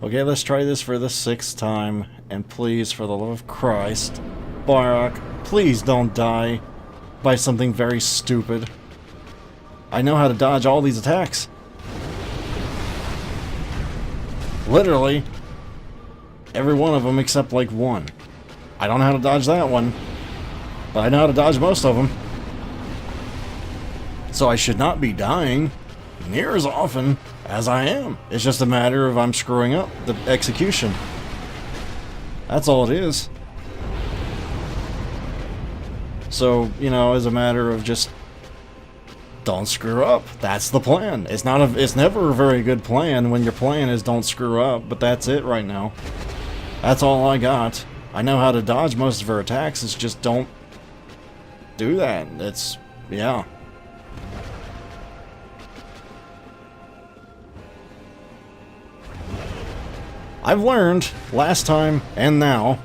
Okay, let's try this for the 6th time, and please, for the love of Christ, Barak, please don't die by something very stupid. I know how to dodge all these attacks. Literally, every one of them except like one. I don't know how to dodge that one, but I know how to dodge most of them. So I should not be dying near as often as I am. It's just a matter of I'm screwing up the execution. That's all it is. So, you know, it's a matter of just don't screw up. That's the plan. It's never a very good plan when your plan is don't screw up, but that's it right now. That's all I got. I know how to dodge most of her attacks, it's just don't do that. Yeah. I've learned, last time and now,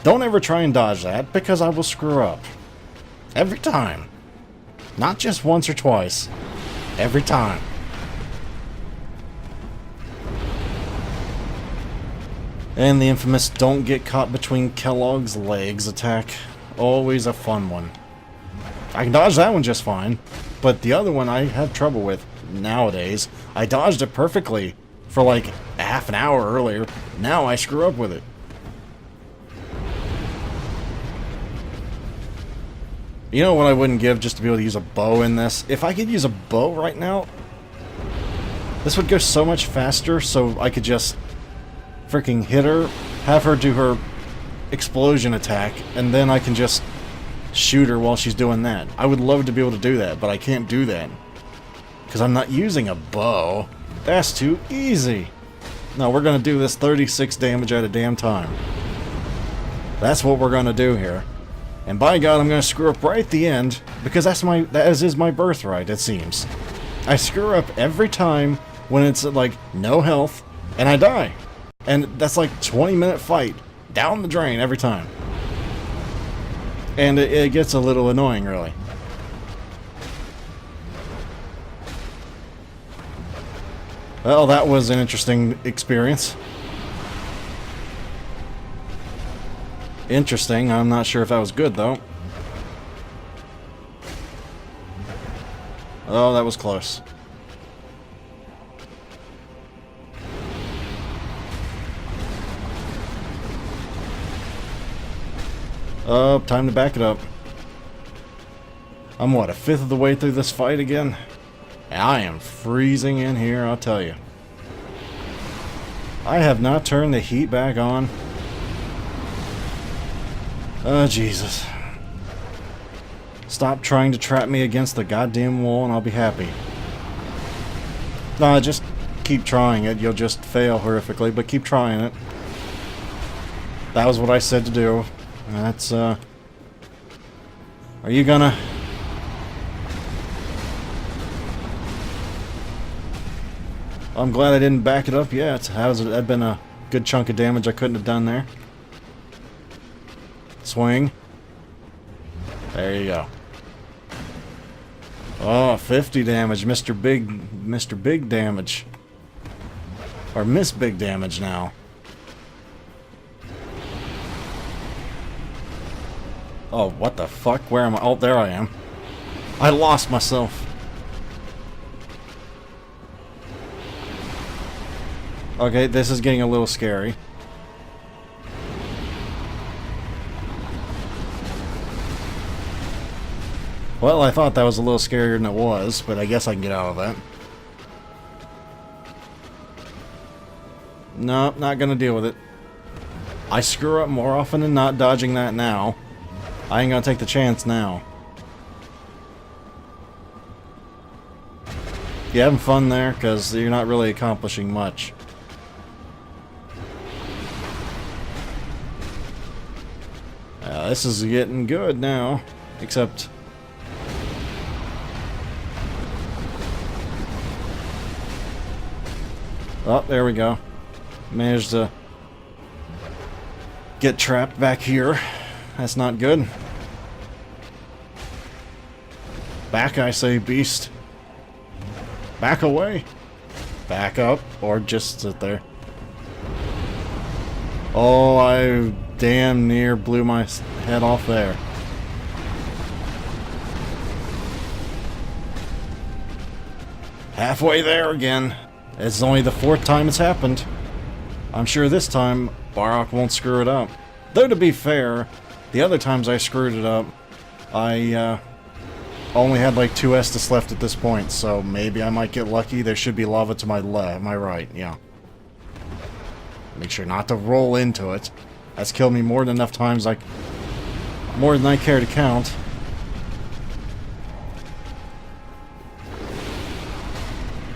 don't ever try and dodge that, because I will screw up. Every time. Not just once or twice. Every time. And the infamous don't get caught between Kellogg's legs attack. Always a fun one. I can dodge that one just fine, but the other one I have trouble with nowadays. I dodged it perfectly for like half an hour earlier. Now I screw up with it. You know what I wouldn't give just to be able to use a bow in this? If I could use a bow right now, this would go so much faster, so I could just freaking hit her, have her do her explosion attack, and then I can just shoot her while she's doing that. I would love to be able to do that, but I can't do that because I'm not using a bow. That's too easy. No, we're going to do this 36 damage at a damn time. That's what we're going to do here. And by God, I'm going to screw up right at the end, because that is my birthright, it seems. I screw up every time when it's like no health, and I die. And that's like 20-minute fight, down the drain every time. And it gets a little annoying, really. Well, that was an interesting experience. Interesting. I'm not sure if that was good, though. Oh, that was close. Oh, time to back it up. I'm, what, a fifth of the way through this fight again? I am freezing in here, I'll tell you. I have not turned the heat back on. Oh, Jesus. Stop trying to trap me against the goddamn wall and I'll be happy. Nah, just keep trying it. You'll just fail horrifically, but keep trying it. That was what I said to do. That's, Are you gonna... I'm glad I didn't back it up yet. That'd been a good chunk of damage I couldn't have done there. Swing. There you go. Oh, 50 damage. Mr. Big damage. Or Miss Big damage now. Oh, what the fuck? Where am I? Oh, there I am. I lost myself. Okay, this is getting a little scary. Well, I thought that was a little scarier than it was, but I guess I can get out of that. Nope, not gonna deal with it. I screw up more often than not dodging that now. I ain't gonna take the chance now. You having fun there? Because you're not really accomplishing much. This is getting good now. Except... oh, there we go. Managed to get trapped back here. That's not good. Back, I say, beast. Back away. Back up, or just sit there. Oh, I damn near blew my head off there. Halfway there again. It's only the 4th time it's happened. I'm sure this time Barok won't screw it up. Though to be fair, the other times I screwed it up, I only had like 2 Estus left at this point, so maybe I might get lucky. There should be lava to my left, my right, yeah. Make sure not to roll into it. That's killed me more than enough times, like more than I care to count.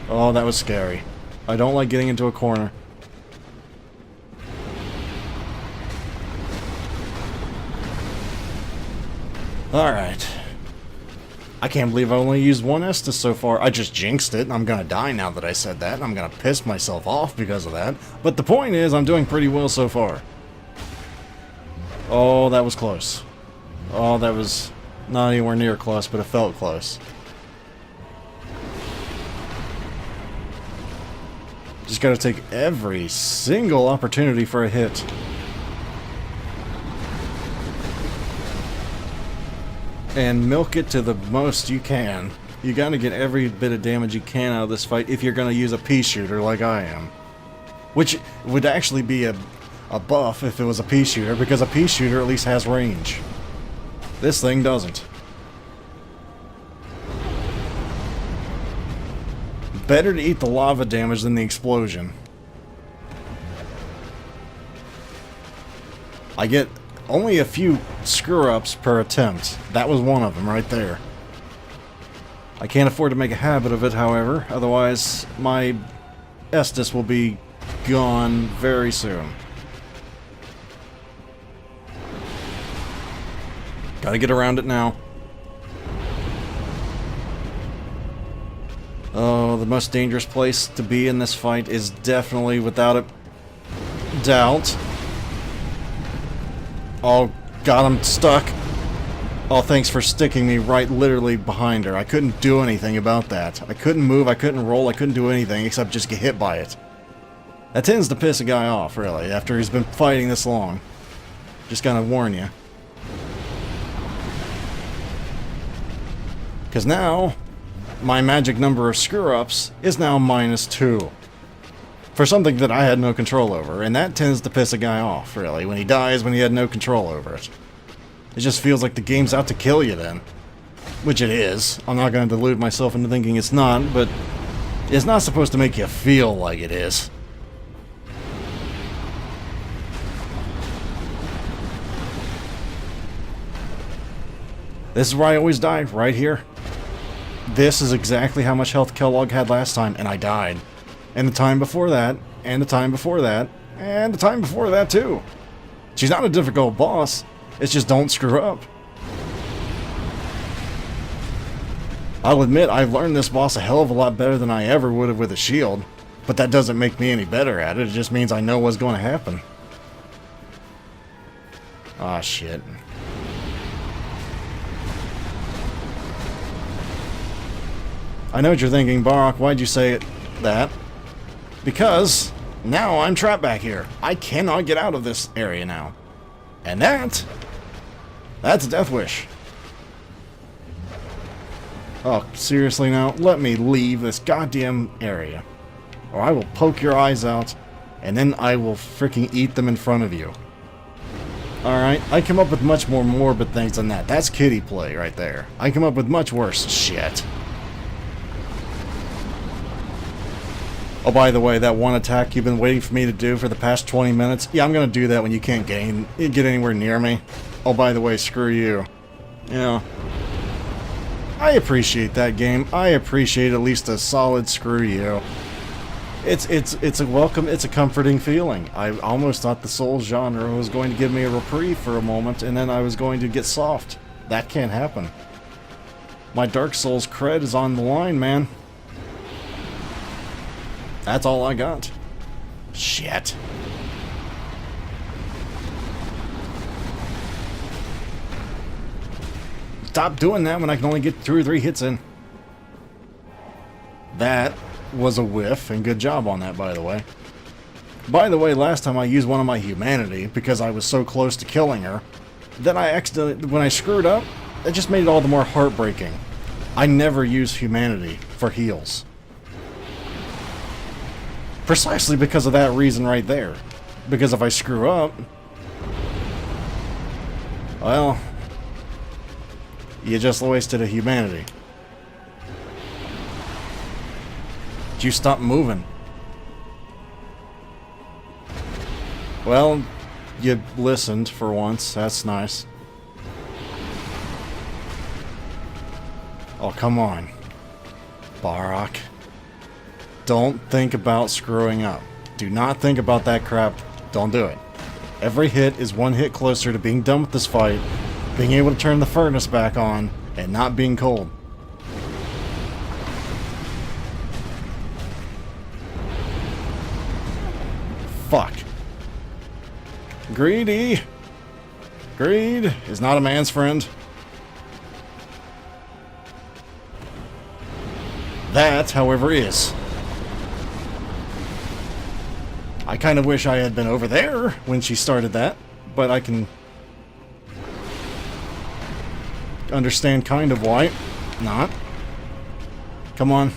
Oh, that was scary. I don't like getting into a corner. Alright. I can't believe I only used 1 Estus so far. I just jinxed it, and I'm gonna die now that I said that, and I'm gonna piss myself off because of that. But the point is, I'm doing pretty well so far. Oh, that was close. Oh, that was not anywhere near close, but it felt close. Just gotta take every single opportunity for a hit. And milk it to the most you can. You gotta get every bit of damage you can out of this fight if you're gonna use a pea shooter like I am. Which would actually be a buff if it was a pea shooter, because a pea shooter at least has range. This thing doesn't. Better to eat the lava damage than the explosion. I get only a few screw-ups per attempt. That was one of them right there. I can't afford to make a habit of it, however. Otherwise, my Estus will be gone very soon. Gotta get around it now. Oh, the most dangerous place to be in this fight is definitely, without a doubt... Oh, God, I'm stuck. Oh, thanks for sticking me right literally behind her. I couldn't do anything about that. I couldn't move, I couldn't roll, I couldn't do anything except just get hit by it. That tends to piss a guy off, really, after he's been fighting this long. Just gonna warn you. Because now, my magic number of screw-ups is now -2. For something that I had no control over, and that tends to piss a guy off, really, when he dies when he had no control over it. It just feels like the game's out to kill you then. Which it is. I'm not going to delude myself into thinking it's not, but it's not supposed to make you feel like it is. This is where I always die, right here. This is exactly how much health Quellag had last time, and I died. And the time before that, and the time before that, and the time before that too. She's not a difficult boss, it's just don't screw up. I'll admit I've learned this boss a hell of a lot better than I ever would have with a shield, but that doesn't make me any better at it, it just means I know what's going to happen. Ah, shit. I know what you're thinking, Barok, why'd you say that? Because now I'm trapped back here. I cannot get out of this area now. And that's a death wish. Oh, seriously now? Let me leave this goddamn area. Or I will poke your eyes out, and then I will freaking eat them in front of you. Alright, I come up with much more morbid things than that. That's kiddie play right there. I come up with much worse shit. Oh, by the way, that one attack you've been waiting for me to do for the past 20 minutes, yeah, I'm gonna do that when you can't get anywhere near me. Oh, by the way, screw you. Yeah. I appreciate that game. I appreciate at least a solid screw you. It's a welcome, it's a comforting feeling. I almost thought the Souls genre was going to give me a reprieve for a moment, and then I was going to get soft. That can't happen. My Dark Souls cred is on the line, man. That's all I got. Shit. Stop doing that when I can only get 2 or 3 hits in. That was a whiff, and good job on that, by the way. By the way, last time I used one of my humanity because I was so close to killing her, then I accidentally, when I screwed up, it just made it all the more heartbreaking. I never use humanity for heals. Precisely because of that reason right there. Because if I screw up, well, you just wasted a humanity. Did you stop moving? Well, you listened for once. That's nice. Oh, come on. Barak. Don't think about screwing up. Do not think about that crap. Don't do it. Every hit is one hit closer to being done with this fight, being able to turn the furnace back on, and not being cold. Fuck. Greedy. Greed is not a man's friend. That, however, is. I kind of wish I had been over there when she started that, but I can understand kind of why not. Come on.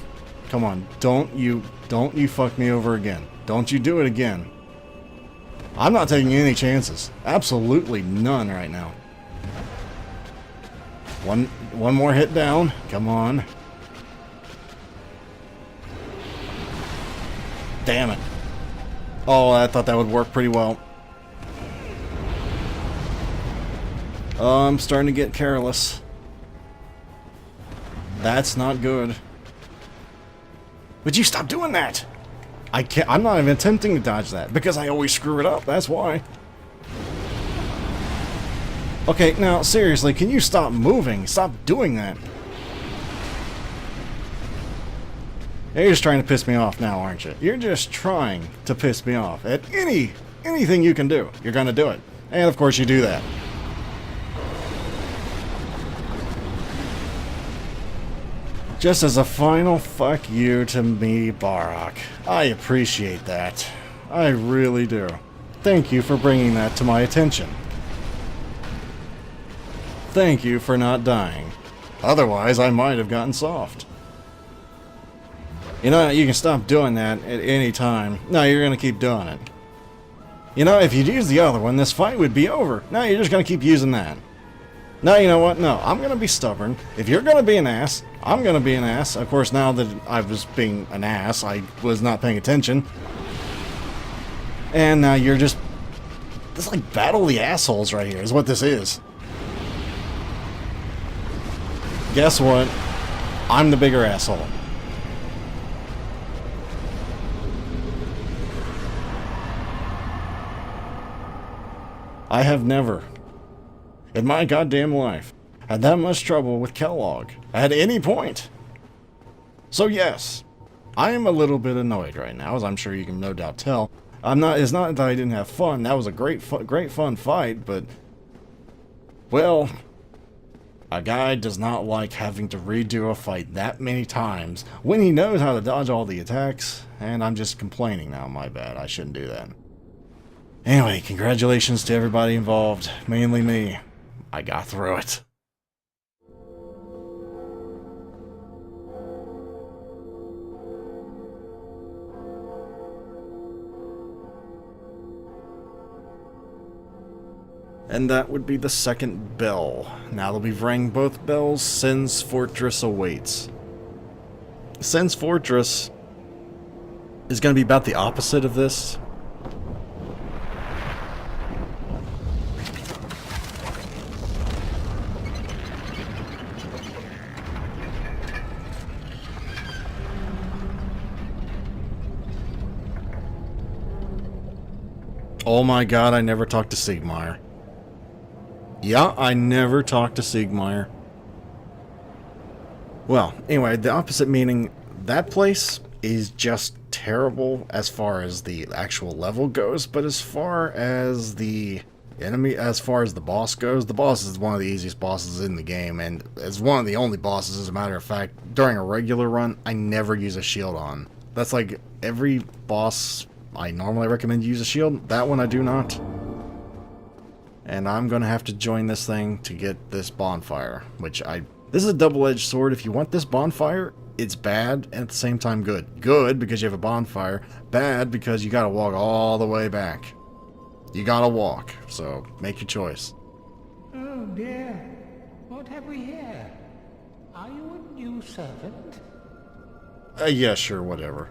Come on. Don't you fuck me over again. Don't you do it again. I'm not taking any chances. Absolutely none right now. One more hit down. Come on. Damn it. Oh, I thought that would work pretty well. Oh, I'm starting to get careless. That's not good. Would you stop doing that? I can't. I'm not even attempting to dodge that because I always screw it up. That's why. Okay, now seriously, can you stop moving? Stop doing that. You're just trying to piss me off now, aren't you? You're just trying to piss me off. At anything you can do, you're gonna do it. And of course you do that. Just as a final fuck you to me, Barak. I appreciate that. I really do. Thank you for bringing that to my attention. Thank you for not dying. Otherwise, I might have gotten soft. You know, you can stop doing that at any time. No, you're gonna keep doing it. You know, if you'd use the other one, this fight would be over. No, you're just gonna keep using that. No, you know what? No, I'm gonna be stubborn. If you're gonna be an ass, I'm gonna be an ass. Of course, now that I was being an ass, I was not paying attention. And now you're just... This is like battle the assholes right here, is what this is. Guess what? I'm the bigger asshole. I have never, in my goddamn life, had that much trouble with Quellag at any point. So yes, I am a little bit annoyed right now, as I'm sure you can no doubt tell. It's not that I didn't have fun. That was a great fun fight, but, well, a guy does not like having to redo a fight that many times when he knows how to dodge all the attacks, and I'm just complaining now. My bad. I shouldn't do that. Anyway, congratulations to everybody involved, mainly me. I got through it. And that would be the second bell. Now that we've rang both bells, Sen's Fortress awaits. Sen's Fortress is going to be about the opposite of this. Oh my god, I never talked to Siegmeyer. Yeah, I never talked to Siegmeyer. Well, anyway, the opposite meaning, that place is just terrible as far as the actual level goes, but as far as the enemy, as far as the boss goes, the boss is one of the easiest bosses in the game, and it's one of the only bosses, as a matter of fact, during a regular run, I never use a shield on. That's like every boss I normally recommend you use a shield. That one I do not. And I'm going to have to join this thing to get this bonfire, which this is a double-edged sword. If you want this bonfire, it's bad and at the same time good. Good because you have a bonfire. Bad because you got to walk all the way back. You got to walk, so make your choice. Oh dear, what have we here? Are you a new servant? Yeah, sure, whatever.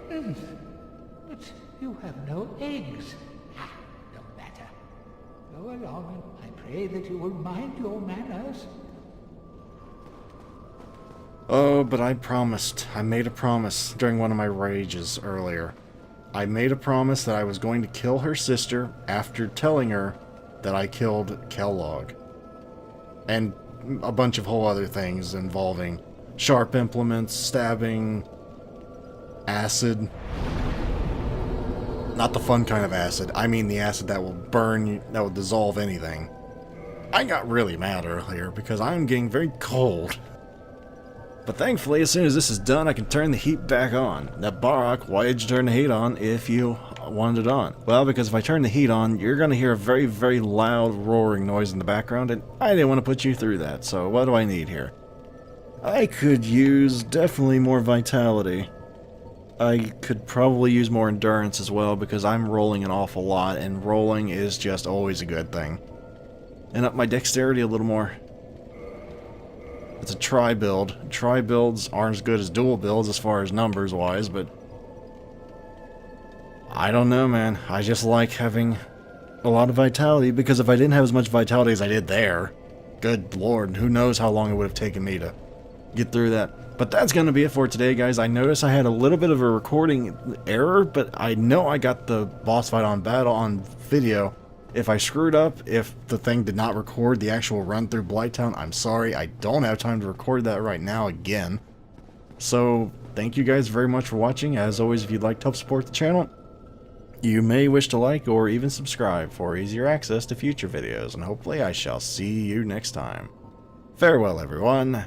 But you have no eggs. Ah, no matter. Go along, and I pray that you will mind your manners. Oh, but I promised. I made a promise during one of my rages earlier. I made a promise that I was going to kill her sister after telling her that I killed Quellag. And a bunch of whole other things involving sharp implements, stabbing, acid. Not the fun kind of acid. I mean the acid that will burn you, that will dissolve anything. I got really mad earlier because I'm getting very cold. But thankfully, as soon as this is done, I can turn the heat back on. Now, Barak, why did you turn the heat on if you wanted it on? Well, because if I turn the heat on, you're going to hear a very, very loud roaring noise in the background, and I didn't want to put you through that, so what do I need here? I could use definitely more vitality. I could probably use more endurance as well, because I'm rolling an awful lot, and rolling is just always a good thing. And up my dexterity a little more. It's a tri-build. Tri-builds aren't as good as dual builds as far as numbers-wise, but I don't know, man. I just like having a lot of vitality, because if I didn't have as much vitality as I did there, good lord, who knows how long it would have taken me to get through that. But that's going to be it for today, guys. I noticed I had a little bit of a recording error, but I know I got the boss fight on video. If I screwed up, if the thing did not record the actual run through Blighttown, I'm sorry. I don't have time to record that right now again. So, thank you guys very much for watching. As always, if you'd like to help support the channel, you may wish to like or even subscribe for easier access to future videos, and hopefully I shall see you next time. Farewell, everyone.